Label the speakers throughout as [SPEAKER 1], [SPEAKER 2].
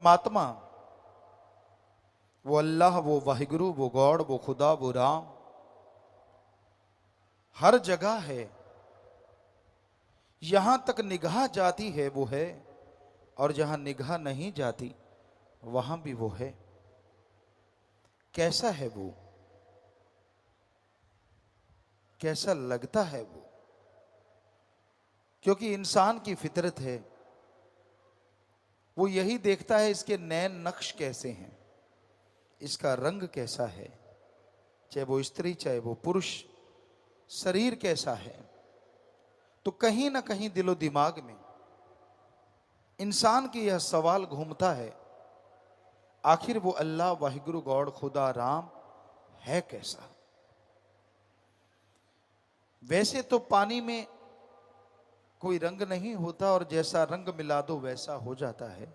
[SPEAKER 1] परमात्मा, वो अल्लाह, वो वाहिगुरु, वो गॉड, वो खुदा, वो राम हर जगह है। यहां तक निगाह जाती है वो है, और जहां निगाह नहीं जाती वहां भी वो है। कैसा है वो, कैसा लगता है वो? क्योंकि इंसान की फितरत है, वो यही देखता है इसके नैन नक्श कैसे हैं, इसका रंग कैसा है, चाहे वो स्त्री चाहे वो पुरुष, शरीर कैसा है। तो कहीं ना कहीं दिलो दिमाग में इंसान की यह सवाल घूमता है, आखिर वो अल्लाह वाहिगुरु गॉड खुदा राम है कैसा? वैसे तो पानी में कोई रंग नहीं होता और जैसा रंग मिला दो वैसा हो जाता है।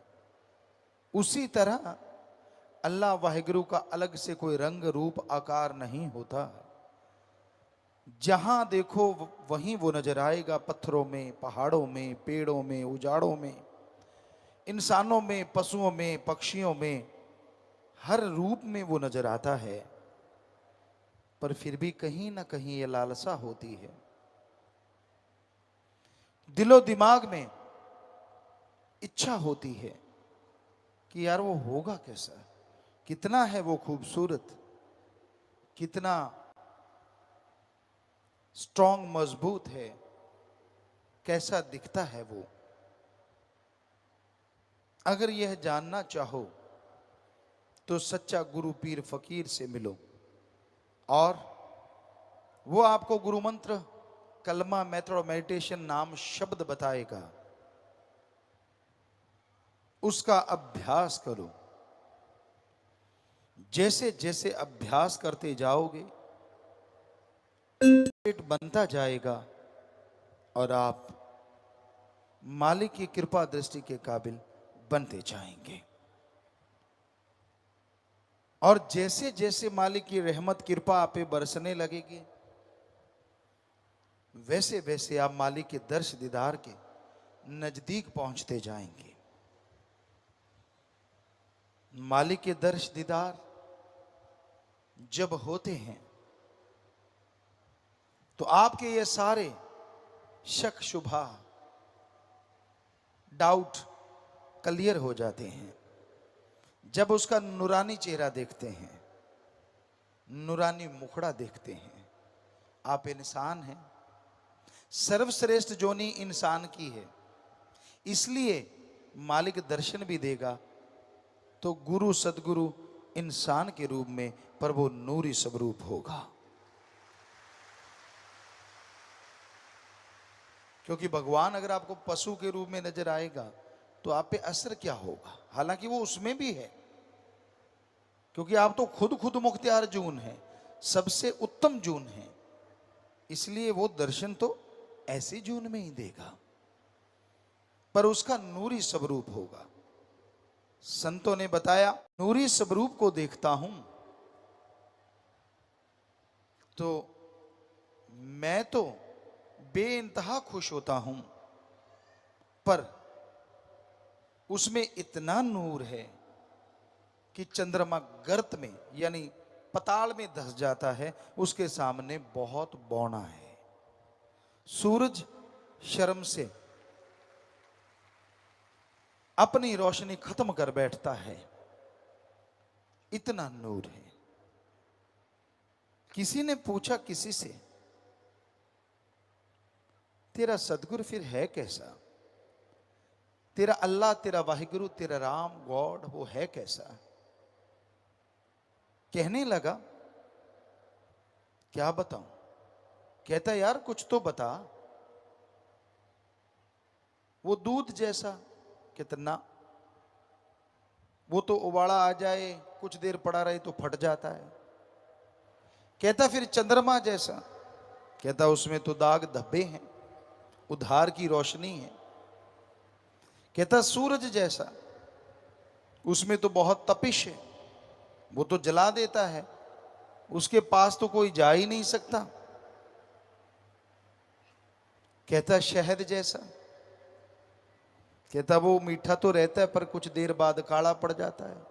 [SPEAKER 1] उसी तरह अल्लाह वाहिगुरु का अलग से कोई रंग रूप आकार नहीं होता। जहां देखो वहीं वो नजर आएगा, पत्थरों में, पहाड़ों में, पेड़ों में, उजाड़ों में, इंसानों में, पशुओं में, पक्षियों में, हर रूप में वो नजर आता है। पर फिर भी कहीं ना कहीं ये लालसा होती है, दिलो दिमाग में इच्छा होती है कि यार वो होगा कैसा, कितना है वो खूबसूरत, कितना स्ट्रांग मजबूत है, कैसा दिखता है वो। अगर यह जानना चाहो तो सच्चा गुरु पीर फकीर से मिलो, और वो आपको गुरु मंत्र, कलमा, मेथड ऑफ मेडिटेशन नाम शब्द बताएगा, उसका अभ्यास करो। जैसे जैसे अभ्यास करते जाओगे पेट बनता जाएगा और आप मालिक की कृपा दृष्टि के काबिल बनते जाएंगे। और जैसे जैसे मालिक की रहमत कृपा आप पे बरसने लगेगी, वैसे वैसे आप मालिक के दर्श दीदार के नजदीक पहुंचते जाएंगे। मालिक के दर्श दीदार जब होते हैं तो आपके ये सारे शक शुबहा डाउट क्लियर हो जाते हैं। जब उसका नूरानी चेहरा देखते हैं, नूरानी मुखड़ा देखते हैं, आप इंसान हैं। सर्वश्रेष्ठ जोनी इंसान की है, इसलिए मालिक दर्शन भी देगा तो गुरु सदगुरु इंसान के रूप में, पर वो नूरी स्वरूप होगा। क्योंकि भगवान अगर आपको पशु के रूप में नजर आएगा तो आप पे असर क्या होगा? हालांकि वो उसमें भी है, क्योंकि आप तो खुद मुख्तियार जून है, सबसे उत्तम जून है, इसलिए वो दर्शन तो ऐसी जून में ही देगा, पर उसका नूरी स्वरूप होगा। संतों ने बताया, नूरी स्वरूप को देखता हूं तो मैं तो बेइंतहा खुश होता हूं, पर उसमें इतना नूर है कि चंद्रमा गर्त में यानी पताल में धंस जाता है, उसके सामने बहुत बौना है। सूरज शर्म से अपनी रोशनी खत्म कर बैठता है, इतना नूर है। किसी ने पूछा किसी से, तेरा सदगुरु फिर है कैसा? तेरा अल्लाह, तेरा वाहिगुरु, तेरा राम गॉड, वो है कैसा? कहने लगा, क्या बताऊं? कहता यार कुछ तो बता। वो दूध जैसा, कितना, वो तो उबाला आ जाए, कुछ देर पड़ा रहे तो फट जाता है। कहता फिर चंद्रमा जैसा, कहता उसमें तो दाग धब्बे हैं, उधार की रोशनी है। कहता सूरज जैसा, उसमें तो बहुत तपिश है, वो तो जला देता है, उसके पास तो कोई जा ही नहीं सकता। कहता शहद जैसा, कहता वो मीठा तो रहता है पर कुछ देर बाद काला पड़ जाता है।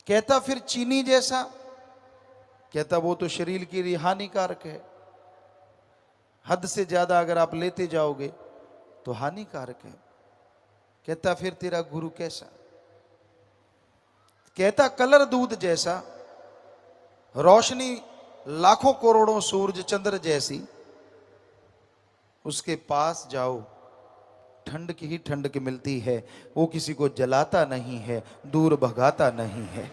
[SPEAKER 1] कहता फिर चीनी जैसा? कहता वो तो शरीर के लिए हानिकारक है, हद से ज्यादा अगर आप लेते जाओगे तो हानिकारक है। कहता फिर तेरा गुरु कैसा? कहता कलर दूध जैसा, रोशनी लाखों करोड़ों सूरज चंद्र जैसी, उसके पास जाओ ठंड की ही ठंड की मिलती है, वो किसी को जलाता नहीं है, दूर भगाता नहीं है।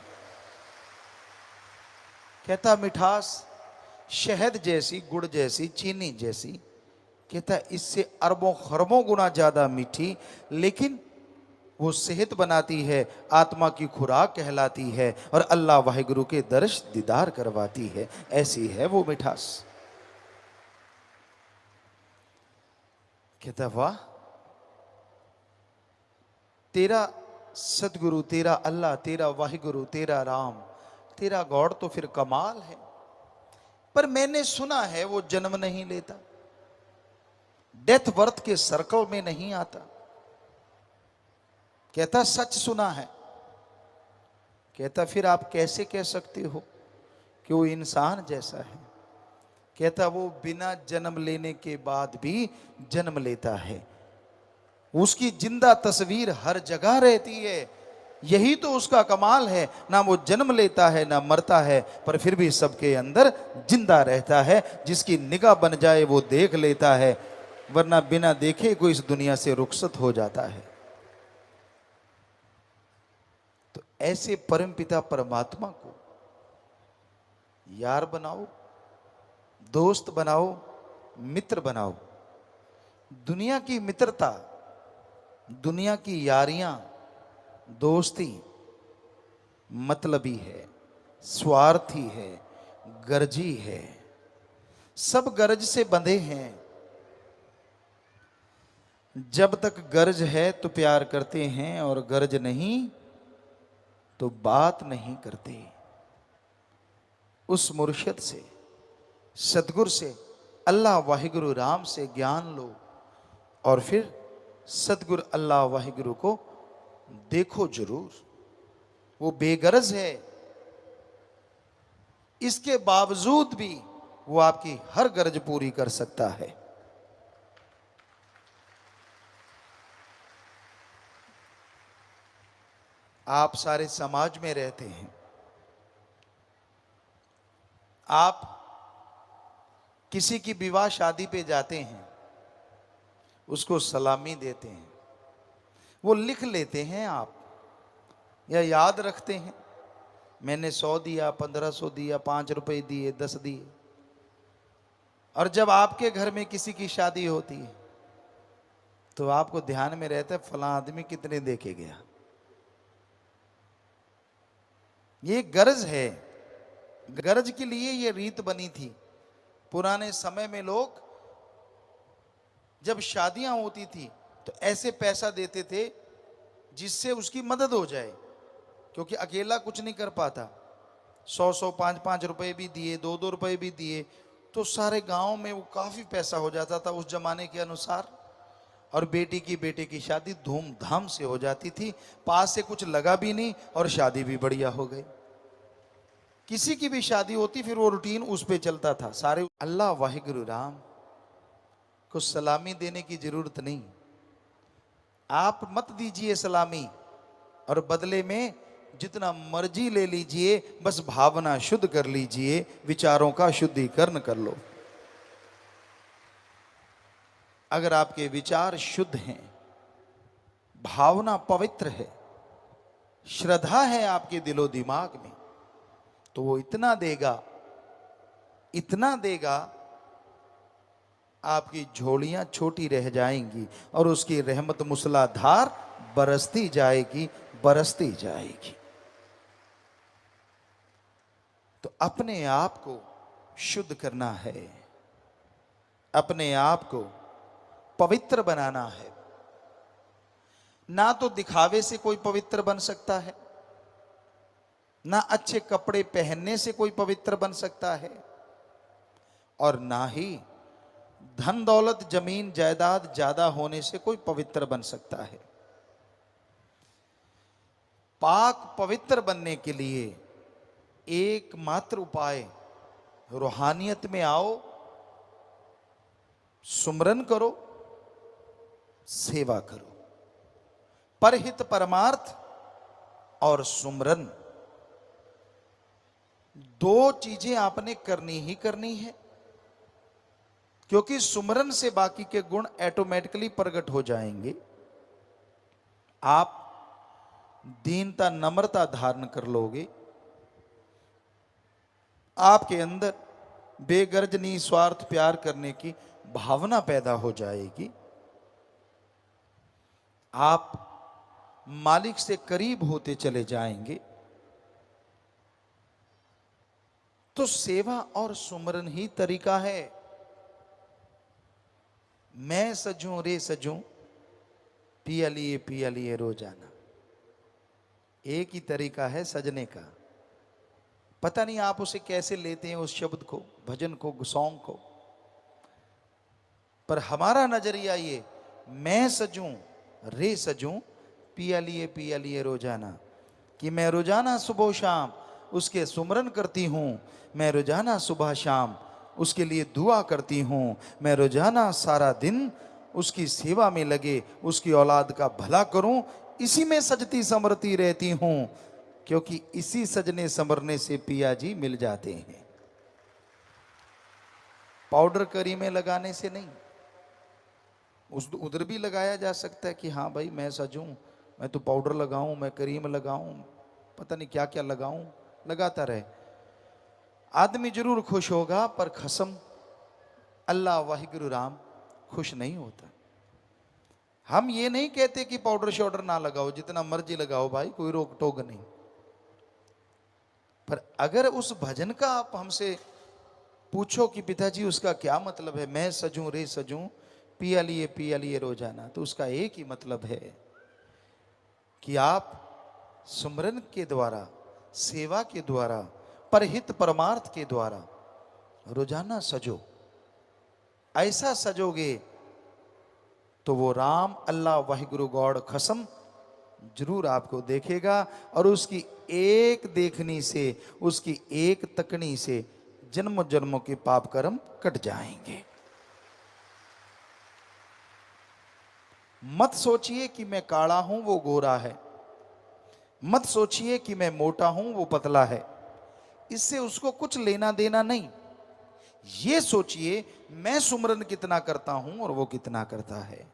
[SPEAKER 1] कहता मिठास शहद जैसी, गुड़ जैसी, चीनी जैसी। कहता इससे अरबों खरबों गुना ज्यादा मीठी, लेकिन वो सेहत बनाती है, आत्मा की खुराक कहलाती है और अल्लाह वाहिगुरु के दर्श दीदार करवाती है। ऐसी है वो मिठास। कहता वाह, तेरा सदगुरु, तेरा अल्लाह, तेरा वाहिगुरु, तेरा राम, तेरा गॉड तो फिर कमाल है। पर मैंने सुना है वो जन्म नहीं लेता, डेथ बर्थ के सर्कल में नहीं आता। कहता सच सुना है। कहता फिर आप कैसे कह सकते हो कि वो इंसान जैसा है? कहता वो बिना जन्म लेने के बाद भी जन्म लेता है, उसकी जिंदा तस्वीर हर जगह रहती है। यही तो उसका कमाल है, ना वो जन्म लेता है ना मरता है, पर फिर भी सबके अंदर जिंदा रहता है। जिसकी निगाह बन जाए वो देख लेता है, वरना बिना देखे कोई इस दुनिया से रुखसत हो जाता है। तो ऐसे परमपिता परमात्मा को यार बनाओ, दोस्त बनाओ, मित्र बनाओ। दुनिया की मित्रता, दुनिया की यारियां, दोस्ती मतलबी है, स्वार्थी है, गर्जी है। सब गर्ज से बंधे हैं। जब तक गर्ज है तो प्यार करते हैं, और गर्ज नहीं तो बात नहीं करते। उस मुर्शिद से, सतगुरु से, अल्लाह वाहिगुरु राम से ज्ञान लो, और फिर सतगुरु अल्लाह वाहिगुरु को देखो जरूर। वो बेगरज है, इसके बावजूद भी वो आपकी हर गरज पूरी कर सकता है। आप सारे समाज में रहते हैं, आप किसी की विवाह शादी पे जाते हैं, उसको सलामी देते हैं, वो लिख लेते हैं आप, या याद रखते हैं। मैंने 100 दिया, 1500 दिया, 5 रुपए दिए, 10 दिए। और जब आपके घर में किसी की शादी होती है तो आपको ध्यान में रहता है फलां आदमी कितने दे के गया। ये गरज है, गरज के लिए ये रीत बनी थी। पुराने समय में लोग जब शादियां होती थी तो ऐसे पैसा देते थे जिससे उसकी मदद हो जाए, क्योंकि अकेला कुछ नहीं कर पाता। 100-100, 5-5 रुपए भी दिए, 2-2 रुपए भी दिए, तो सारे गांव में वो काफी पैसा हो जाता था उस जमाने के अनुसार। और बेटे की शादी धूमधाम से हो जाती थी, पास से कुछ लगा भी नहीं और शादी भी बढ़िया हो गई। किसी की भी शादी होती फिर वो रूटीन उस पे चलता था। सारे अल्लाह वाहिगुरु राम को सलामी देने की जरूरत नहीं। आप मत दीजिए सलामी, और बदले में जितना मर्जी ले लीजिए, बस भावना शुद्ध कर लीजिए, विचारों का शुद्धिकरण कर लो। अगर आपके विचार शुद्ध हैं, भावना पवित्र है, श्रद्धा है आपके दिलो दिमाग में, तो वो इतना देगा, इतना देगा, आपकी झोलियां छोटी रह जाएंगी और उसकी रहमत मूसलाधार बरसती जाएगी, बरसती जाएगी। तो अपने आप को शुद्ध करना है, अपने आप को पवित्र बनाना है। ना तो दिखावे से कोई पवित्र बन सकता है, ना अच्छे कपड़े पहनने से कोई पवित्र बन सकता है, और ना ही धन दौलत जमीन जायदाद ज्यादा होने से कोई पवित्र बन सकता है। पाक पवित्र बनने के लिए एकमात्र उपाय, रूहानियत में आओ, सुमरन करो, सेवा करो। परहित परमार्थ और सुमरन, दो चीजें आपने करनी ही करनी है, क्योंकि सुमरन से बाकी के गुण ऑटोमेटिकली प्रकट हो जाएंगे। आप दीनता नम्रता धारण कर लोगे, आपके अंदर बेगर्ज निस्वार्थ प्यार करने की भावना पैदा हो जाएगी। आप मालिक से करीब होते चले जाएंगे। तो सेवा और सुमरन ही तरीका है। मैं सजूं रे सजूं, पिया लिए रोजाना, एक ही तरीका है सजने का। पता नहीं आप उसे कैसे लेते हैं, उस शब्द को, भजन को, सॉन्ग को, पर हमारा नजरिया ये, मैं सजूं रे सजूं, पिया लिए रोजाना, कि मैं रोजाना सुबह शाम उसके सुमरन करती हूं। मैं रोजाना सुबह शाम उसके लिए दुआ करती हूं। मैं रोजाना सारा दिन उसकी सेवा में लगे उसकी औलाद का भला करूं। इसी में सजती संवरती रहती हूं, क्योंकि इसी सजने संवरने से पिया जी मिल जाते हैं। पाउडर करी में लगाने से नहीं। उधर भी लगाया जा सकता है कि हाँ भाई मैं सजूं, मैं तो पाउडर लगाऊं, मैं क्रीम लगाऊं, पता नहीं क्या क्या लगाऊं, लगाता रहे, आदमी जरूर खुश होगा, पर कसम अल्लाह वाहिगुरु राम खुश नहीं होता। हम ये नहीं कहते कि पाउडर शाउडर ना लगाओ, जितना मर्जी लगाओ भाई, कोई रोक टोक नहीं। पर अगर उस भजन का आप हमसे पूछो कि पिताजी उसका क्या मतलब है, मैं सजूं रे सजूं, पिया लिए रोजाना, तो उसका एक ही मतलब है कि आप सुमरन के द्वारा, सेवा के द्वारा, परहित परमार्थ के द्वारा रोजाना सजो। ऐसा सजोगे तो वो राम अल्लाह वाहिगुरु गॉड कसम जरूर आपको देखेगा, और उसकी एक देखनी से, उसकी एक तकनी से जन्म जन्मों के पाप कर्म कट जाएंगे। मत सोचिए कि मैं काला हूं वो गोरा है, मत सोचिए कि मैं मोटा हूं वो पतला है, इससे उसको कुछ लेना देना नहीं। ये सोचिए मैं सुमरन कितना करता हूं और वो कितना करता है।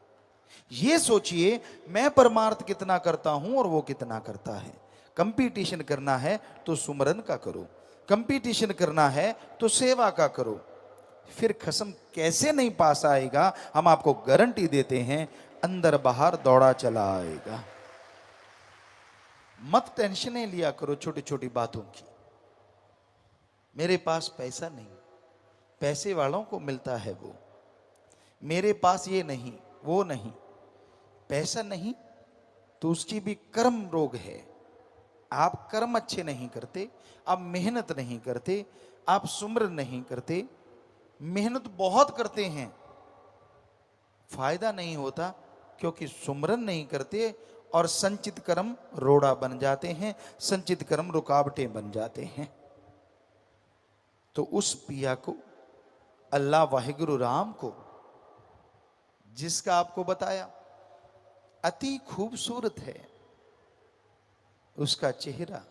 [SPEAKER 1] ये सोचिए मैं परमार्थ कितना करता हूं और वो कितना करता है। कंपटीशन करना है तो सुमरन का करो, कंपटीशन करना है तो सेवा का करो। फिर खसम कैसे नहीं पास आएगा, हम आपको गारंटी देते हैं, अंदर बाहर दौड़ा चला आएगा। मत टेंशनें लिया करो छोटी छोटी बातों की। मेरे पास पैसा नहीं, पैसे वालों को मिलता है वो, मेरे पास ये नहीं वो नहीं। पैसा नहीं तो उसकी भी कर्म रोग है। आप कर्म अच्छे नहीं करते, आप मेहनत नहीं करते, आप सुमरन नहीं करते, मेहनत बहुत करते हैं, फायदा नहीं होता, क्योंकि सुमरन नहीं करते और संचित कर्म रोड़ा बन जाते हैं, संचित कर्म रुकावटें बन जाते हैं। तो उस पिया को, अल्लाह वाहिगुरु राम को, जिसका आपको बताया अति खूबसूरत है उसका चेहरा,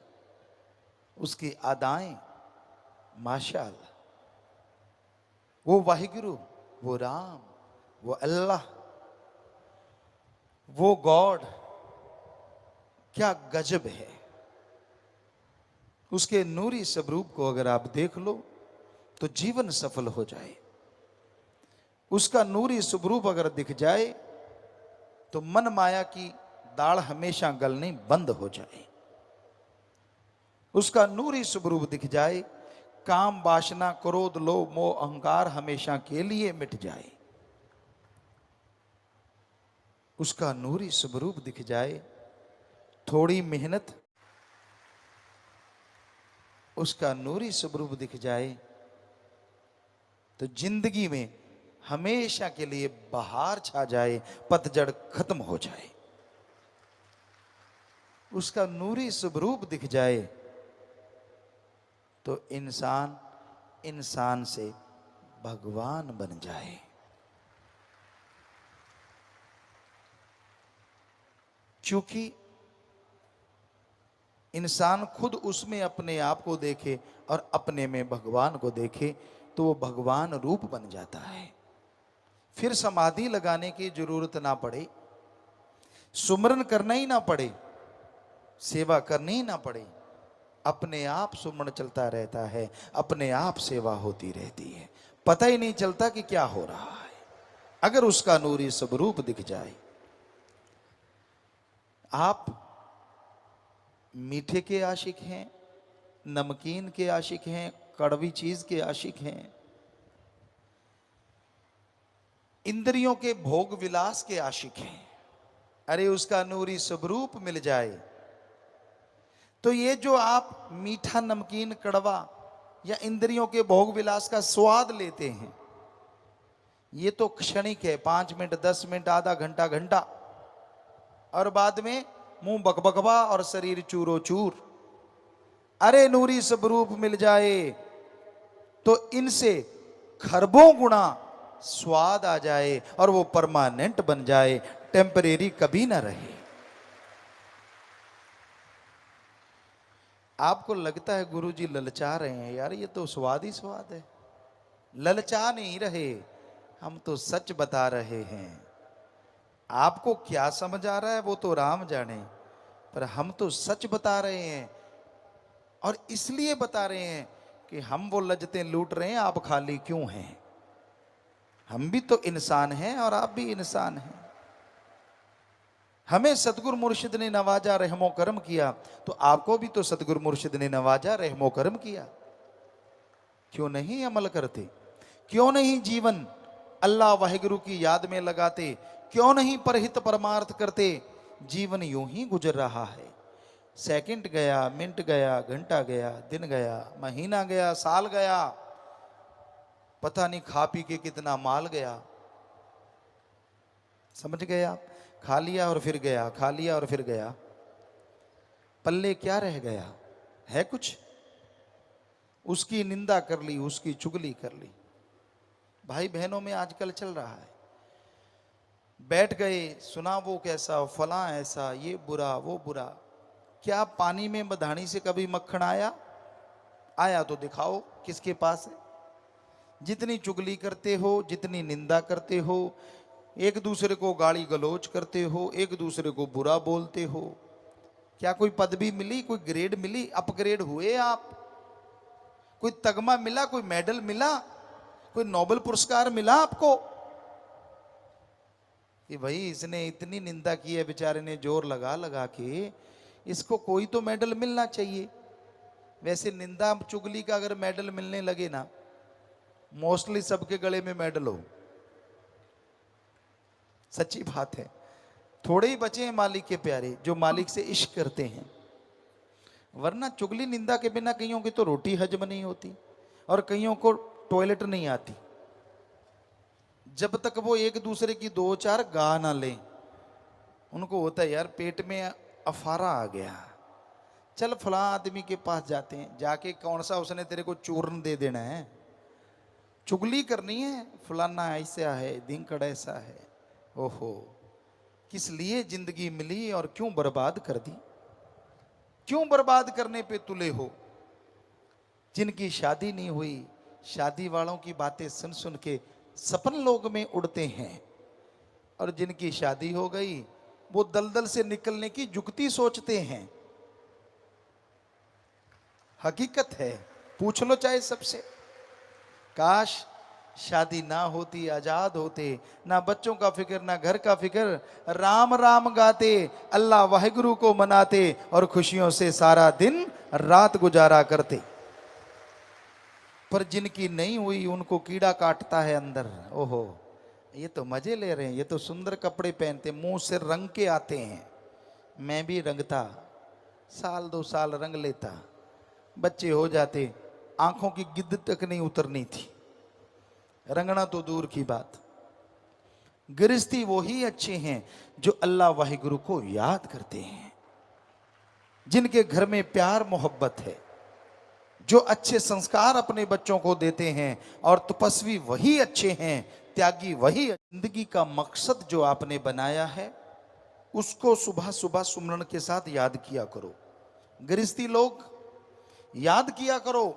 [SPEAKER 1] उसकी अदाएं, माशाअल्लाह, वो वाहिगुरु, वो राम, वो अल्लाह, वो गॉड, क्या गजब है। उसके नूरी स्वरूप को अगर आप देख लो तो जीवन सफल हो जाए। उसका नूरी स्वरूप अगर दिख जाए तो मन माया की दाढ़ हमेशा गलनी बंद हो जाए। उसका नूरी स्वरूप दिख जाए, काम वासना क्रोध लोभ मोह अहंकार हमेशा के लिए मिट जाए। उसका नूरी स्वरूप दिख जाए, थोड़ी मेहनत, उसका नूरी स्वरूप दिख जाए तो जिंदगी में हमेशा के लिए बहार छा जाए, पतझड़ खत्म हो जाए, उसका नूरी स्वरूप दिख जाए, तो इंसान इंसान से भगवान बन जाए। क्योंकि इंसान खुद उसमें अपने आप को देखे और अपने में भगवान को देखे, तो वो भगवान रूप बन जाता है। फिर समाधि लगाने की जरूरत ना पड़े, सुमरन करना ही ना पड़े, सेवा करनी ही ना पड़े, अपने आप सुमरन चलता रहता है, अपने आप सेवा होती रहती है, पता ही नहीं चलता कि क्या हो रहा है, अगर उसका नूरी स्वरूप दिख जाए। आप मीठे के आशिक हैं, नमकीन के आशिक हैं, कड़वी चीज के आशिक हैं, इंद्रियों के भोग विलास के आशिक हैं, अरे उसका नूरी स्वरूप मिल जाए तो ये जो आप मीठा, नमकीन, कड़वा या इंद्रियों के भोग विलास का स्वाद लेते हैं, ये तो क्षणिक है, 5 मिनट, 10 मिनट, आधा घंटा, घंटा, और बाद में मुंह बकबकवा और शरीर चूरो चूर। अरे नूरी स्वरूप मिल जाए तो इनसे खरबों गुना स्वाद आ जाए और वो परमानेंट बन जाए, टेम्परेरी कभी ना रहे। आपको लगता है गुरुजी ललचा रहे हैं, यार ये तो स्वाद ही स्वाद है। ललचा नहीं रहे, हम तो सच बता रहे हैं। आपको क्या समझ आ रहा है वो तो राम जाने, पर हम तो सच बता रहे हैं, और इसलिए बता रहे हैं कि हम वो लज्जतें लूट रहे हैं, आप खाली क्यों हैं? हम भी तो इंसान हैं और आप भी इंसान हैं। हमें सतगुरु मुर्शिद ने नवाजा, रहमो करम किया, तो आपको भी तो सतगुरु मुर्शिद ने नवाजा, रहमो करम किया। क्यों नहीं अमल करते? क्यों नहीं जीवन अल्लाह वाहिगुरु की याद में लगाते? क्यों नहीं परहित परमार्थ करते? जीवन यूं ही गुजर रहा है, सेकंड गया, मिनट गया, घंटा गया, दिन गया, महीना गया, साल गया, पता नहीं खा पी के कितना माल गया। समझ गए आप? खा लिया और फिर गया, खा लिया और फिर गया, पल्ले क्या रह गया है? कुछ। उसकी निंदा कर ली, उसकी चुगली कर ली। भाई बहनों में आजकल चल रहा है, बैठ गए, सुना वो कैसा, फला ऐसा, ये बुरा, वो बुरा। क्या पानी में मधानी से कभी मक्खन आया? आया तो दिखाओ किसके पास है। जितनी चुगली करते हो, जितनी निंदा करते हो, एक दूसरे को गाली गलौज करते हो, एक दूसरे को बुरा बोलते हो, क्या कोई पदवी मिली, कोई ग्रेड मिली, अपग्रेड हुए आप? कोई तगमा मिला, कोई मेडल मिला, कोई नोबेल पुरस्कार मिला आपको कि भाई इसने इतनी निंदा की है, बेचारे ने जोर लगा लगा के, इसको कोई तो मेडल मिलना चाहिए। वैसे निंदा चुगली का अगर मेडल मिलने लगे ना, मोस्टली सबके गले में मेडल हो, सच्ची बात है। थोड़े ही बचे हैं मालिक के प्यारे जो मालिक से इश्क करते हैं, वरना चुगली निंदा के बिना कईयों की तो रोटी हजम नहीं होती और कईयों को टॉयलेट नहीं आती, जब तक वो एक दूसरे की 2-4 गा ना लें। उनको होता है यार पेट में अफारा आ गया, चल फला आदमी के पास जाते हैं, जाके कौन सा उसने तेरे को चूर्ण दे देना है, चुगली करनी है, फलाना ऐसा है, दिनकड़ ऐसा है। ओहो, किस लिए जिंदगी मिली और क्यों बर्बाद कर दी? क्यों बर्बाद करने पे तुले हो? जिनकी शादी नहीं हुई, शादी वालों की बातें सुन सुन के सपन लोग में उड़ते हैं, और जिनकी शादी हो गई वो दलदल से निकलने की जुगती सोचते हैं। हकीकत है, पूछ लो चाहे सबसे। काश शादी ना होती, आजाद होते, ना बच्चों का फिक्र, ना घर का फिक्र, राम राम गाते, अल्लाह वाहिगुरु को मनाते और खुशियों से सारा दिन रात गुजारा करते। पर जिनकी नहीं हुई उनको कीड़ा काटता है अंदर। ओहो, ये तो मजे ले रहे हैं, ये तो सुंदर कपड़े पहनते, मुंह से रंग के आते हैं। मैं भी रंगता, साल 2 साल रंग लेता, बच्चे हो जाते, आंखों की गिद्द तक नहीं उतरनी थी, रंगना तो दूर की बात। गृहस्थी वो ही अच्छे हैं जो अल्लाह वाहिगुरु को याद करते हैं, जिनके घर में प्यार मोहब्बत है, जो अच्छे संस्कार अपने बच्चों को देते हैं। और तपस्वी वही अच्छे हैं, त्यागी वही। जिंदगी का मकसद जो आपने बनाया है उसको सुबह सुबह सुमरण के साथ याद किया करो। गृहस्थी लोग याद किया करो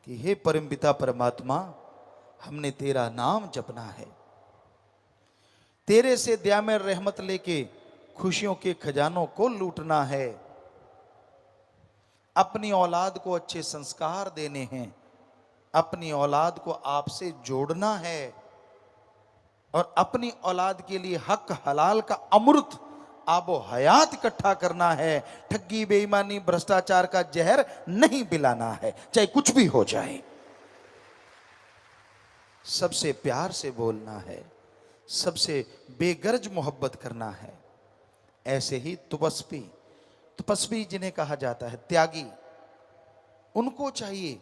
[SPEAKER 1] कि हे परमपिता परमात्मा, हमने तेरा नाम जपना है, तेरे से दयामय रहमत लेके खुशियों के खजानों को लूटना है, अपनी औलाद को अच्छे संस्कार देने हैं, अपनी औलाद को आपसे जोड़ना है और अपनी औलाद के लिए हक हलाल का अमृत आबो हयात इकट्ठा करना है। ठगी बेईमानी भ्रष्टाचार का जहर नहीं पिलाना है, चाहे कुछ भी हो जाए। सबसे प्यार से बोलना है, सबसे बेगर्ज मोहब्बत करना है। ऐसे ही तपस्वी, तपस्वी जिन्हें कहा जाता है त्यागी, उनको चाहिए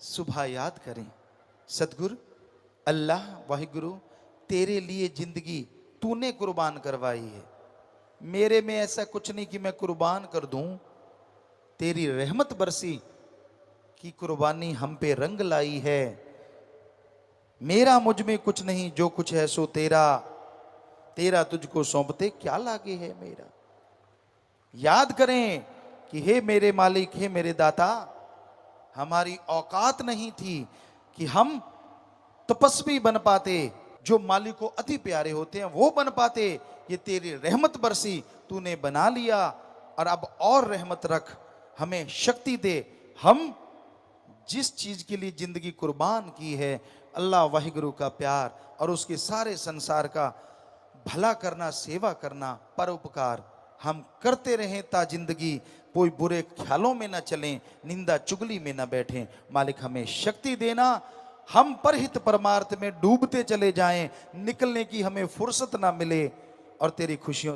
[SPEAKER 1] सुबह याद करें, सतगुरु अल्लाह वाहिगुरु तेरे लिए जिंदगी तूने कुर्बान करवाई है, मेरे में ऐसा कुछ नहीं कि मैं कुर्बान कर दूं, तेरी रहमत बरसी की कुर्बानी हम पे रंग लाई है। मेरा मुझ में कुछ नहीं, जो कुछ है सो तेरा, तेरा तुझको सौंपते क्या लागे है मेरा। याद करें कि हे मेरे मालिक, हे मेरे दाता, हमारी औकात नहीं थी कि हम तपस्वी बन पाते, जो मालिक को अति प्यारे होते हैं वो बन पाते। ये तेरी रहमत बरसी, तूने बना लिया, और अब और रहमत रख, हमें शक्ति दे। हम जिस चीज के लिए जिंदगी कुर्बान की है, अल्लाह वाहिगुरु का प्यार और उसके सारे संसार का भला करना, सेवा करना, परोपकार हम करते रहें ता जिंदगी कोई बुरे ख्यालों में न चलें, निंदा चुगली में न बैठें। मालिक हमें शक्ति देना, हम परहित परमार्थ में डूबते चले जाएं, निकलने की हमें फुर्सत ना मिले और तेरी खुशियों